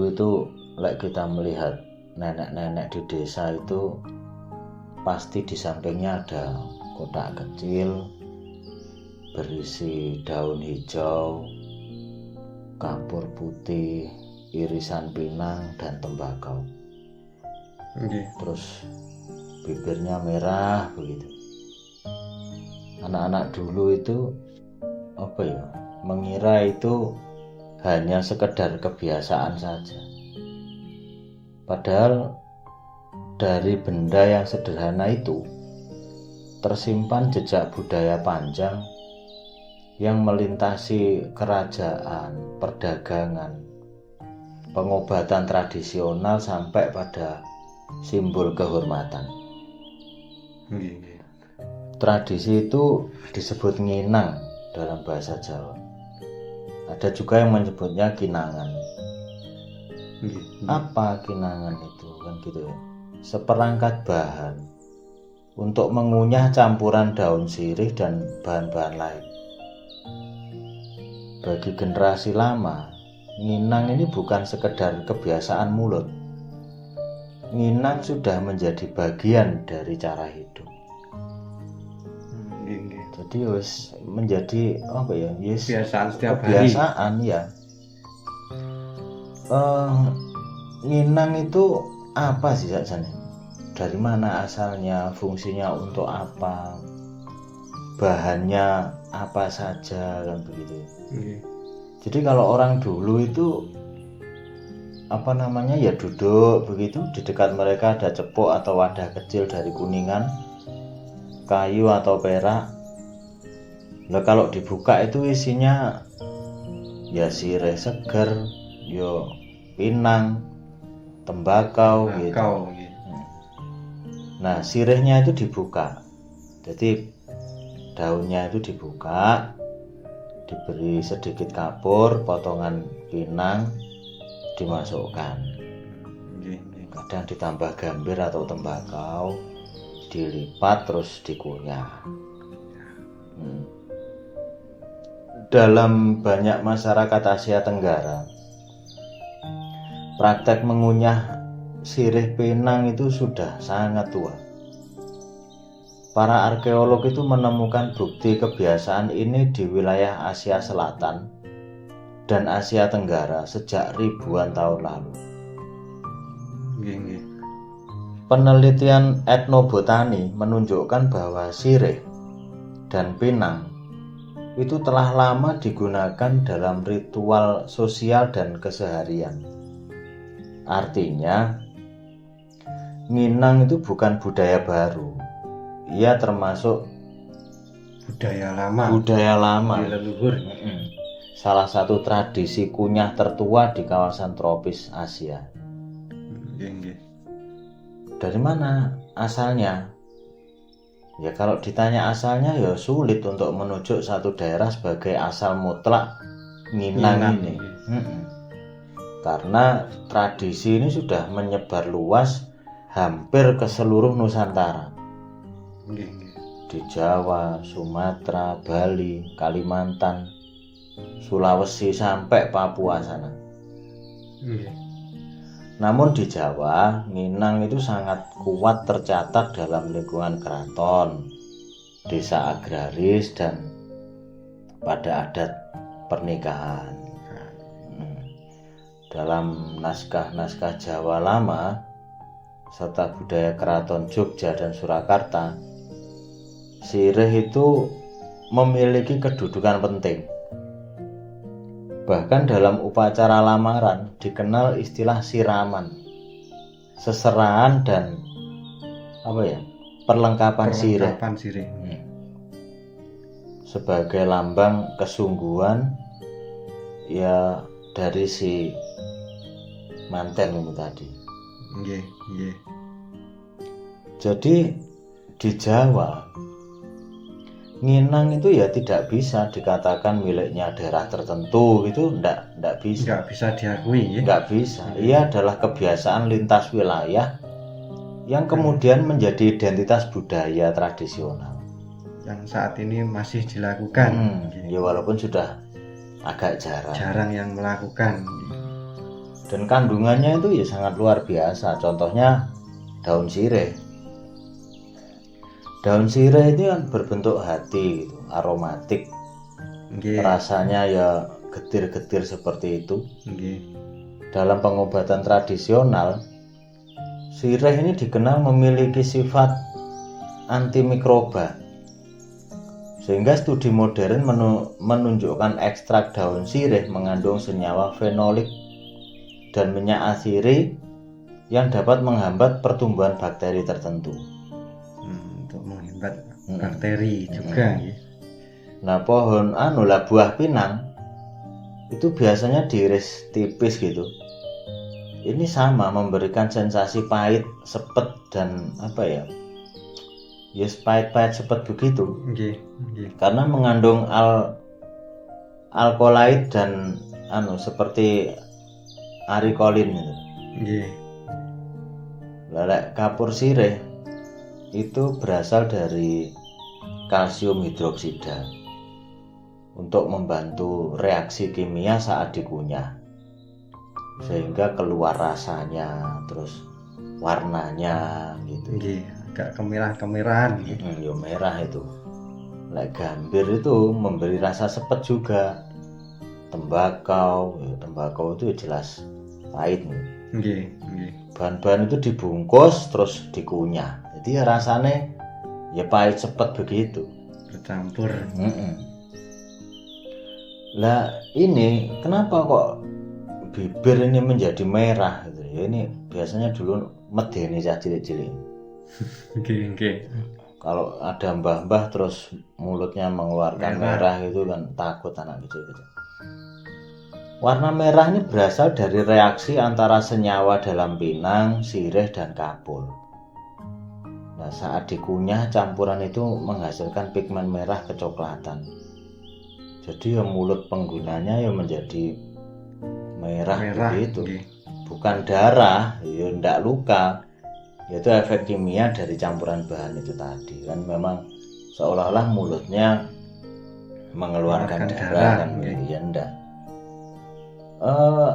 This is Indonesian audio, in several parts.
dulu itu kita melihat nenek-nenek di desa itu pasti di sampingnya ada kotak kecil berisi daun hijau, kapur putih, irisan pinang dan tembakau. Terus bibirnya merah begitu. Anak-anak dulu itu mengira itu hanya sekedar kebiasaan saja. Padahal dari benda yang sederhana itu tersimpan jejak budaya panjang yang melintasi kerajaan, perdagangan, pengobatan tradisional sampai pada simbol kehormatan. Tradisi itu disebut nginang dalam bahasa Jawa. Ada juga yang menyebutnya kinangan. Apa kinangan itu kan gitu ya? Seperangkat bahan untuk mengunyah campuran daun sirih dan bahan-bahan lain. Bagi generasi lama, nginang ini bukan sekedar kebiasaan mulut. Nginang sudah menjadi bagian dari cara hidup. Jadi menjadi kebiasaan setiap kebiasaan hari. Ya. Nginang itu apa sih Sakjane? Dari mana asalnya, fungsinya untuk apa, bahannya apa saja kan begitu. Jadi kalau orang dulu itu duduk begitu, di dekat mereka ada cepuk atau wadah kecil dari kuningan, kayu atau perak. Nah kalau dibuka itu isinya ya sirih seger, pinang, tembakau gitu. Nah sirihnya itu dibuka, jadi daunnya itu dibuka, diberi sedikit kapur, potongan pinang dimasukkan, kadang ditambah gambir atau tembakau, dilipat terus dikunyah. Dalam banyak masyarakat Asia Tenggara, praktek mengunyah sirih pinang itu sudah sangat tua. Para arkeolog itu menemukan bukti kebiasaan ini di wilayah Asia Selatan dan Asia Tenggara sejak ribuan tahun lalu. Penelitian etnobotani menunjukkan bahwa sirih dan pinang itu telah lama digunakan dalam ritual sosial dan keseharian. Artinya, nginang itu bukan budaya baru. Ia termasuk budaya lama leluhur. Salah satu tradisi kunyah tertua di kawasan tropis Asia. Dari mana asalnya? Ya kalau ditanya asalnya ya sulit untuk menunjuk satu daerah sebagai asal mutlak nginang ini. Karena tradisi ini sudah menyebar luas hampir ke seluruh Nusantara. Di Jawa, Sumatera, Bali, Kalimantan, Sulawesi sampai Papua sana. Namun di Jawa, nginang itu sangat kuat tercatat dalam lingkungan keraton, desa agraris, dan pada adat pernikahan. Dalam naskah-naskah Jawa lama, serta budaya keraton Jogja dan Surakarta, sirih itu memiliki kedudukan penting. Bahkan dalam upacara lamaran dikenal istilah siraman, seserahan dan perlengkapan sirih. Sebagai lambang kesungguhan ya dari si manten itu tadi. Jadi di Jawa nginang itu ya tidak bisa dikatakan miliknya daerah tertentu, itu enggak bisa. Enggak bisa diakui ya. Enggak bisa. Ia adalah kebiasaan lintas wilayah yang kemudian menjadi identitas budaya tradisional yang saat ini masih dilakukan. Ya walaupun sudah agak jarang yang melakukan. dan kandungannya itu ya sangat luar biasa. Contohnya daun sirih. Daun sirih itu kan berbentuk hati gitu, aromatik. Rasanya ya getir-getir seperti itu. Dalam pengobatan tradisional, sirih ini dikenal memiliki sifat antimikroba, sehingga studi modern menunjukkan ekstrak daun sirih mengandung senyawa fenolik dan minyak asiri yang dapat menghambat pertumbuhan bakteri tertentu. Untuk menghambat bakteri juga. Nah, buah pinang itu biasanya diiris tipis gitu. Ini sama memberikan sensasi pahit, sepet dan pahit-pahit sepet begitu. Karena mengandung alkaloid dan seperti arikolin gitu. Lelek kapur sirih itu berasal dari kalsium hidroksida untuk membantu reaksi kimia saat dikunyah, sehingga keluar rasanya, terus warnanya gitu. Agak kemerah-kemerahan. Ya merah itu. Lek gambir itu memberi rasa sepet juga. Tembakau itu jelas pahit. Bahan-bahan itu dibungkus terus dikunyah. Jadi rasanya ya pahit sepet begitu. Bercampur. Lah ini kenapa kok bibir ini menjadi merah gitu ya? Ini biasanya dulu medeni cilik-cilik. Kalau ada mbah-mbah terus mulutnya mengeluarkan merah itu kan takut anak kecil-kecil. Warna merah ini berasal dari reaksi antara senyawa dalam pinang, sirih dan kapur. Nah, saat dikunyah campuran itu menghasilkan pigmen merah kecoklatan. Jadi ya mulut penggunanya ya menjadi merah begitu. Bukan darah, ya ndak luka. Yaitu efek kimia dari campuran bahan itu tadi. Kan memang seolah-olah mulutnya mengeluarkan darah kan ya ndak.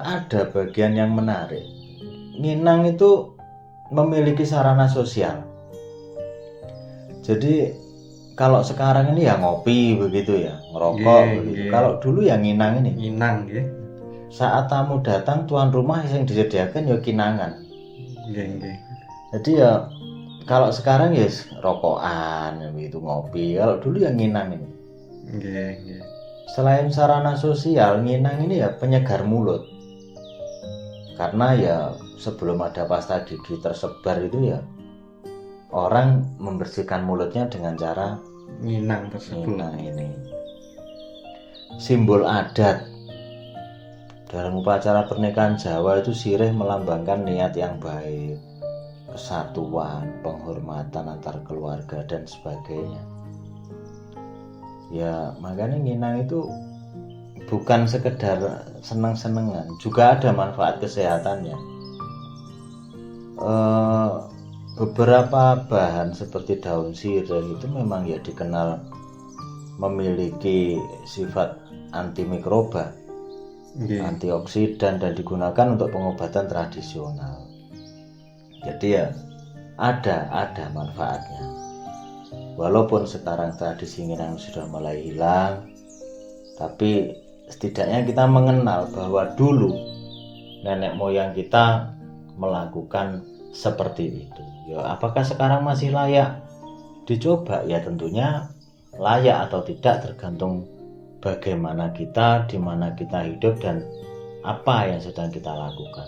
Ada bagian yang menarik. Minang itu memiliki sarana sosial. Jadi kalau sekarang ini ya ngopi begitu ya, ngerokok begitu. Kalau dulu ya nginang ini. Nginang ya. Saat tamu datang, tuan rumah yang disediakan ya kinangan. Jadi ya kalau sekarang ya rokokan begitu, ngopi. Kalau dulu ya nginang ini. Selain sarana sosial, nginang ini ya penyegar mulut. Karena ya sebelum ada pasta gigi tersebar itu ya orang membersihkan mulutnya dengan cara nginang tersebut. Nginang ini simbol adat. Dalam upacara pernikahan Jawa itu sirih melambangkan niat yang baik, kesatuan, penghormatan antar keluarga dan sebagainya. Ya makanya nginang itu bukan sekedar senang-senangan, juga ada manfaat kesehatannya. Beberapa bahan seperti daun sirih itu memang ya dikenal memiliki sifat antimikroba, antioksidan dan digunakan untuk pengobatan tradisional. Jadi ya ada manfaatnya. Walaupun sekarang tradisi nginang sudah mulai hilang, tapi setidaknya kita mengenal bahwa dulu nenek moyang kita melakukan seperti itu. Ya, apakah sekarang masih layak dicoba? Ya tentunya layak atau tidak tergantung bagaimana kita, di mana kita hidup dan apa yang sedang kita lakukan.